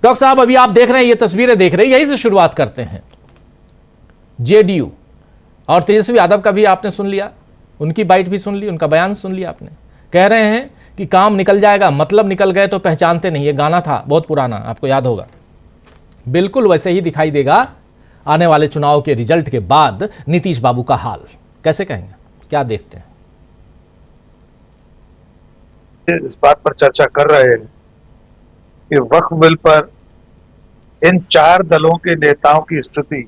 Doctor साहब, अभी आप देख रहे हैं, ये तस्वीरें देख रहे हैं, यही से शुरुआत करते हैं। जेडीयू और तेजस्वी यादव का भी आपने सुन लिया, उनकी बाइट भी सुन ली, उनका बयान सुन लिया आपने। कह रहे हैं कि काम निकल जाएगा, मतलब निकल गए तो पहचानते नहीं। ये गाना था बहुत पुराना, आपको याद होगा। बिल्कुल वैसे ही दिखाई देगा आने वाले चुनाव के रिजल्ट के बाद नीतीश बाबू का हाल। कैसे कहेंगे, क्या देखते हैं? इस बात पर चर्चा कर रहे हैं कि वक्फ बिल पर इन चार दलों के नेताओं की स्थिति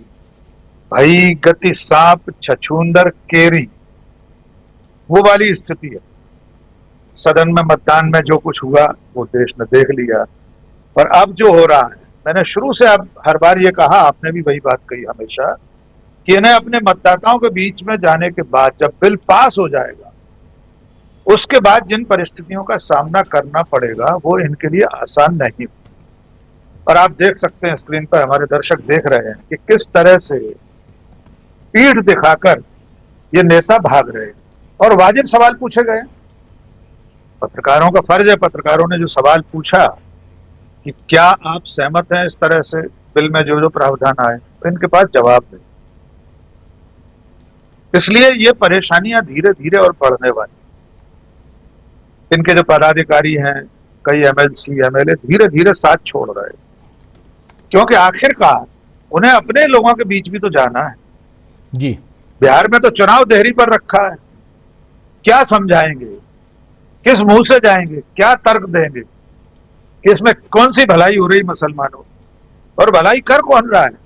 भई गति सांप छछूंदर केरी, वो वाली स्थिति है। सदन में मतदान में जो कुछ हुआ वो देश ने देख लिया, और अब जो हो रहा है, मैंने शुरू से अब हर बार ये कहा, आपने भी वही बात कही हमेशा, कि इन्हें अपने मतदाताओं के बीच में जाने के बाद जब बिल पास हो जाएगा, उसके बाद जिन परिस्थितियों का सामना करना पड़ेगा वो इनके लिए आसान नहीं। और आप देख सकते हैं, स्क्रीन पर हमारे दर्शक देख रहे हैं कि किस तरह से पीठ दिखाकर ये नेता भाग रहे हैं। और वाजिब सवाल पूछे गए, पत्रकारों का फर्ज है, पत्रकारों ने जो सवाल पूछा कि क्या आप सहमत हैं इस तरह से बिल में जो जो प्रावधान आए, तो इनके पास जवाब नहीं। इसलिए ये परेशानियां धीरे धीरे और बढ़ने वाली। इनके जो पदाधिकारी हैं, कई एमएलसी एमएलए धीरे धीरे साथ छोड़ रहे हैं, क्योंकि आखिरकार उन्हें अपने लोगों के बीच भी तो जाना है जी। बिहार में तो चुनाव देहरी पर रखा है, क्या समझाएंगे, किस मुंह से जाएंगे, क्या तर्क देंगे कि इसमें कौन सी भलाई हो रही मुसलमानों, और भलाई कर कौन रहा है?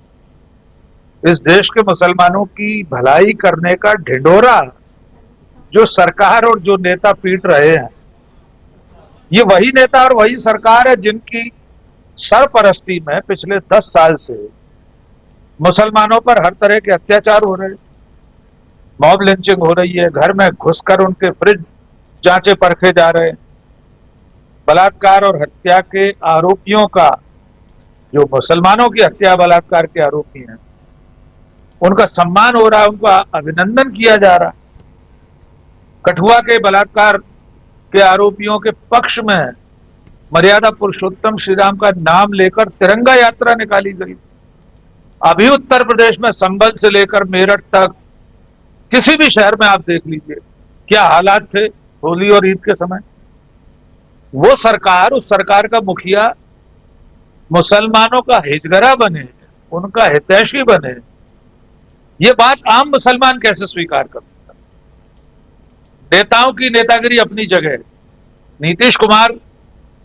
इस देश के मुसलमानों की भलाई करने का ढिंढोरा जो सरकार और जो नेता पीट रहे हैं, ये वही नेता और वही सरकार है जिनकी सरपरस्ती में पिछले 10 साल से मुसलमानों पर हर तरह के अत्याचार हो रहे हैं, मॉब लिंचिंग हो रही है, घर में घुसकर उनके फ्रिज जांचे परखे जा रहे हैं, बलात्कार और हत्या के आरोपियों का, जो मुसलमानों की हत्या बलात्कार के आरोपी हैं, उनका सम्मान हो रहा है, उनका अभिनंदन किया जा रहा है। कठुआ के बलात्कार के आरोपियों के पक्ष में मर्यादा पुरुषोत्तम श्री राम का नाम लेकर तिरंगा यात्रा निकाली गई। अभी उत्तर प्रदेश में संभल से लेकर मेरठ तक किसी भी शहर में आप देख लीजिए क्या हालात थे होली और ईद के समय। वो सरकार, उस सरकार का मुखिया मुसलमानों का हिजगरा बने, उनका हितैषी बने, ये बात आम मुसलमान कैसे स्वीकार कर सकता? नेताओं की नेतागिरी अपनी जगह, नीतीश कुमार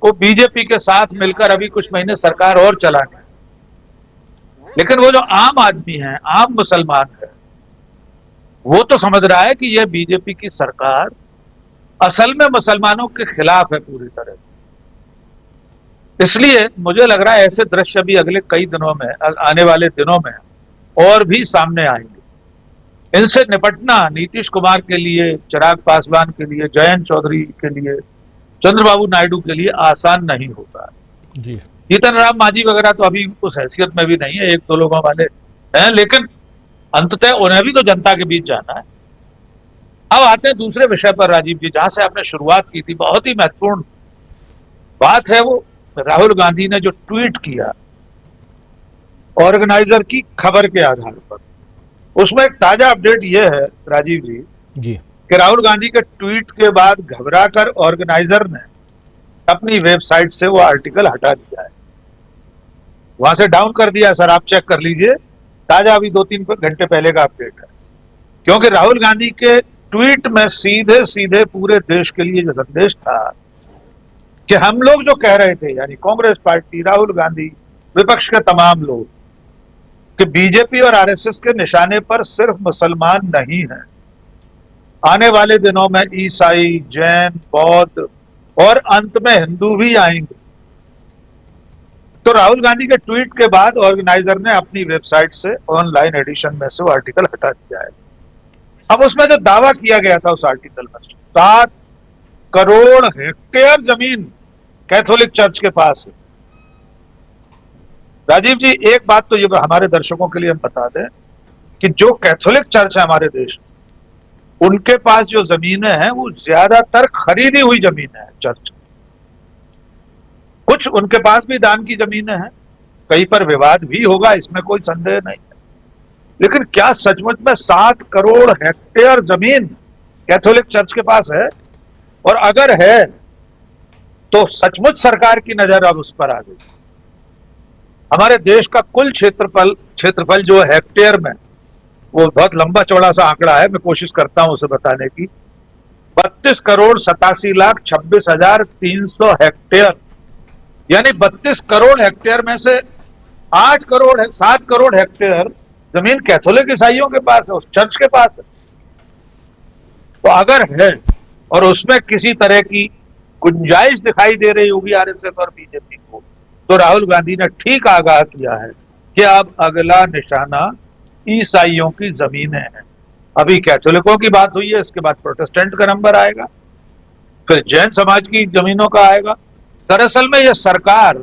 को बीजेपी के साथ मिलकर अभी कुछ महीने सरकार और चलाना है, लेकिन वो जो आम आदमी है, आम मुसलमान है, वो तो समझ रहा है कि यह बीजेपी की सरकार असल में मुसलमानों के खिलाफ है पूरी तरह। इसलिए मुझे लग रहा है ऐसे दृश्य भी अगले कई दिनों में, आने वाले दिनों में और भी सामने आएंगे। इनसे निपटना नीतीश कुमार के लिए, चिराग पासवान के लिए, जयंत चौधरी के लिए, चंद्रबाबू नायडू के लिए आसान नहीं होगा जी। जीतन राम मांझी वगैरह तो अभी उस हैसियत में भी नहीं है, एक दो लोगों वाले हैं, लेकिन अंततः उन्हें भी तो जनता के बीच जाना है। अब आते हैं दूसरे विषय पर राजीव जी, जहां से आपने शुरुआत की थी। बहुत ही महत्वपूर्ण बात है वो राहुल गांधी ने जो ट्वीट किया ऑर्गेनाइजर की खबर के आधार पर। उसमें एक ताजा अपडेट यह है राजीव जी कि राहुल गांधी के ट्वीट के बाद घबराकर ऑर्गेनाइजर ने अपनी वेबसाइट से वो आर्टिकल हटा दिया है, वहां से डाउन कर दिया। सर आप चेक कर लीजिए, ताजा अभी 2-3 घंटे पहले का अपडेट है। क्योंकि राहुल गांधी के ट्वीट में सीधे सीधे पूरे देश के लिए जो संदेश था कि हम लोग जो कह रहे थे, यानी कांग्रेस पार्टी, राहुल गांधी, विपक्ष के तमाम लोग, कि बीजेपी और आरएसएस के निशाने पर सिर्फ मुसलमान नहीं है, आने वाले दिनों में ईसाई, जैन, बौद्ध और अंत में हिंदू भी आएंगे। तो राहुल गांधी के ट्वीट के बाद ऑर्गेनाइजर ने अपनी वेबसाइट से ऑनलाइन एडिशन में से वो आर्टिकल हटा दिया है। अब उसमें जो दावा किया गया था उस आर्टिकल में, 7 करोड़ हेक्टेयर जमीन कैथोलिक चर्च के पास है। राजीव जी, एक बात तो ये हमारे दर्शकों के लिए हम बता दें कि जो कैथोलिक चर्च है हमारे देश में, उनके पास जो जमीनें हैं वो ज्यादातर खरीदी हुई जमीन है चर्च। कुछ उनके पास भी दान की जमीनें हैं, कहीं पर विवाद भी होगा, इसमें कोई संदेह नहीं है। लेकिन क्या सचमुच में 7 करोड़ हेक्टेयर जमीन कैथोलिक चर्च के पास है? और अगर है तो सचमुच सरकार की नजर अब उस पर आ गई। हमारे देश का कुल क्षेत्रफल जो हेक्टेयर में, वो बहुत लंबा चौड़ा सा आंकड़ा है, मैं कोशिश करता हूं उसे बताने की। 32,87,26,300 हेक्टेयर, यानी 32 करोड़ हेक्टेयर में से 7 करोड़ हेक्टेयर जमीन कैथोलिक ईसाइयों के पास है, उस चर्च के पास है। तो अगर है और उसमें किसी तरह की गुंजाइश दिखाई दे रही होगी आरएसएस और बीजेपी को, तो राहुल गांधी ने ठीक आगाह किया है कि अब अगला निशाना ईसाइयों की जमीनें हैं। अभी कैथोलिकों की बात हुई है, इसके बाद प्रोटेस्टेंट का नंबर आएगा, फिर जैन समाज की जमीनों का आएगा। दरअसल में यह सरकार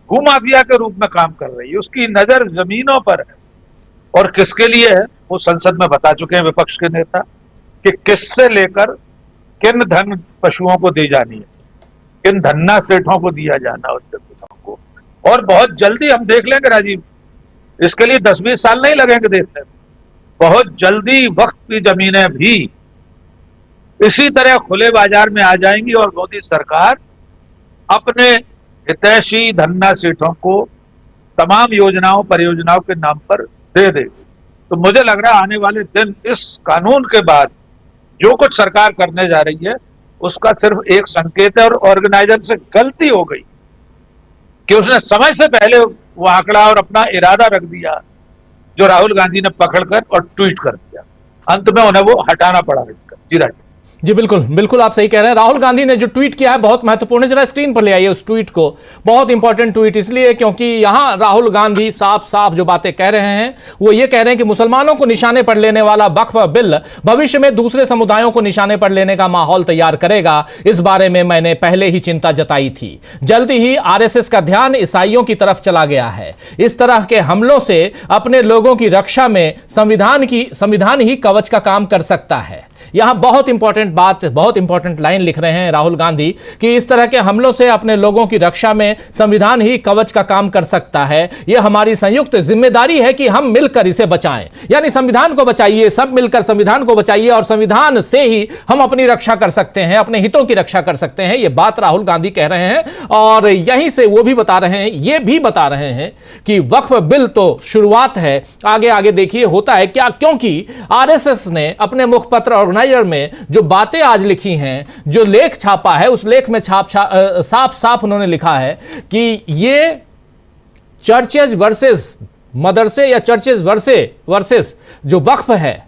भूमाफिया के रूप में काम कर रही है, उसकी नजर जमीनों पर है। और किसके लिए है वो संसद में बता चुके हैं विपक्ष के नेता, कि किससे लेकर किन धन पशुओं को दी जानी है, किन धन्ना सेठों को दिया जाना उस जमीनों को। और बहुत जल्दी हम देख लेंगे राजीव, इसके लिए 10-20 साल नहीं लगेंगे देखने में। बहुत जल्दी वक्त की जमीनें भी इसी तरह खुले बाजार में आ जाएंगी और मोदी सरकार अपने हितैषी धन्ना सेठों को तमाम योजनाओं परियोजनाओं के नाम पर दे देगी। तो मुझे लग रहा है आने वाले दिन इस कानून के बाद जो कुछ सरकार करने जा रही है उसका सिर्फ एक संकेत है, और ऑर्गेनाइजर से गलती हो गई कि उसने समय से पहले वो आंकड़ा और अपना इरादा रख दिया, जो राहुल गांधी ने पकड़कर और ट्वीट कर दिया। अंत में उन्हें वो हटाना पड़ा। जी राजीव। जी बिल्कुल बिल्कुल, आप सही कह रहे हैं। राहुल गांधी ने जो ट्वीट किया है बहुत महत्वपूर्ण है, जरा स्क्रीन पर ले आइए उस ट्वीट को। बहुत इंपॉर्टेंट ट्वीट इसलिए क्योंकि यहां राहुल गांधी साफ साफ जो बातें कह रहे हैं वो ये कह रहे हैं कि मुसलमानों को निशाने पर लेने वाला वक्फ बिल भविष्य में दूसरे समुदायों को निशाने पर लेने का माहौल तैयार करेगा। इस बारे में मैंने पहले ही चिंता जताई थी। जल्दी ही आरएसएस का ध्यान ईसाइयों की तरफ चला गया है। इस तरह के हमलों से अपने लोगों की रक्षा में संविधान ही कवच का काम कर सकता है। यहां बहुत इंपॉर्टेंट बात, बहुत इंपॉर्टेंट लाइन लिख रहे हैं राहुल गांधी कि इस तरह के हमलों से अपने लोगों की रक्षा में संविधान ही कवच का काम कर सकता है। यह हमारी संयुक्त जिम्मेदारी है कि हम मिलकर इसे बचाएं। यानी संविधान को बचाइए, सब मिलकर संविधान को बचाइए और संविधान से ही हम अपनी रक्षा कर सकते हैं, अपने हितों की रक्षा कर सकते हैं। यह बात राहुल गांधी कह रहे हैं और यहीं से वो भी बता रहे हैं, ये भी बता रहे हैं कि वक्फ बिल तो शुरुआत है, आगे आगे देखिए होता है क्या। क्योंकि आरएसएस ने अपने मुखपत्र ऑर्गेनाइजर में जो बातें आज लिखी हैं, जो लेख छापा है, उस लेख में साफ साफ उन्होंने लिखा है कि ये चर्चेज वर्सेस मदरसे या चर्चेज वर्सेस जो वक्फ है